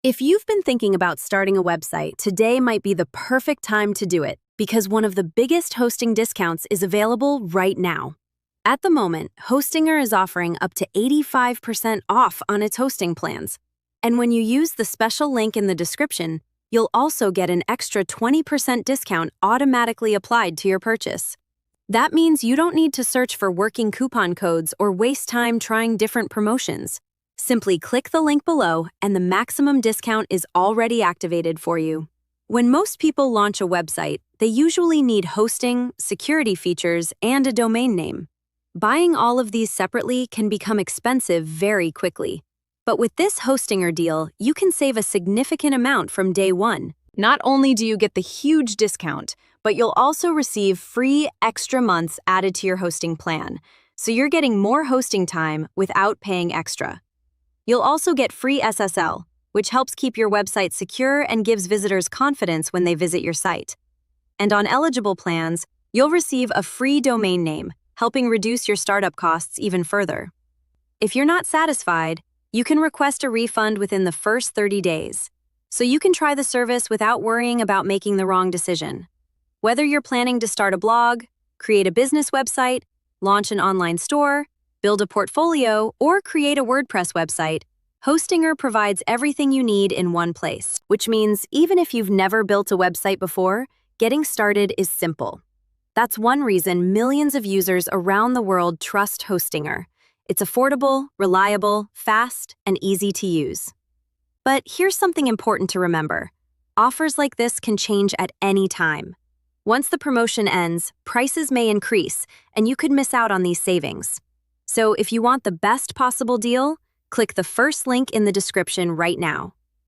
If you've been thinking about starting a website, today might be the perfect time to do it because one of the biggest hosting discounts is available right now. At the moment, Hostinger is offering up to 85% off on its hosting plans. And when you use the special link in the description, you'll also get an extra 20% discount automatically applied to your purchase. That means you don't need to search for working coupon codes or waste time trying different promotions. Simply click the link below and the maximum discount is already activated for you. When most people launch a website, they usually need hosting, security features, and a domain name. Buying all of these separately can become expensive very quickly. But with this Hostinger deal, you can save a significant amount from day one. Not only do you get the huge discount, but you'll also receive free extra months added to your hosting plan. So you're getting more hosting time without paying extra. You'll also get free SSL, which helps keep your website secure and gives visitors confidence when they visit your site. And on eligible plans, you'll receive a free domain name, helping reduce your startup costs even further. If you're not satisfied, you can request a refund within the first 30 days, so you can try the service without worrying about making the wrong decision. Whether you're planning to start a blog, create a business website, launch an online store, build a portfolio, or create a WordPress website, Hostinger provides everything you need in one place, which means even if you've never built a website before, getting started is simple. That's one reason millions of users around the world trust Hostinger. It's affordable, reliable, fast, and easy to use. But here's something important to remember. Offers like this can change at any time. Once the promotion ends, prices may increase, and you could miss out on these savings. So if you want the best possible deal, click the first link in the description right now.